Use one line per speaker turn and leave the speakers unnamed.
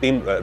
3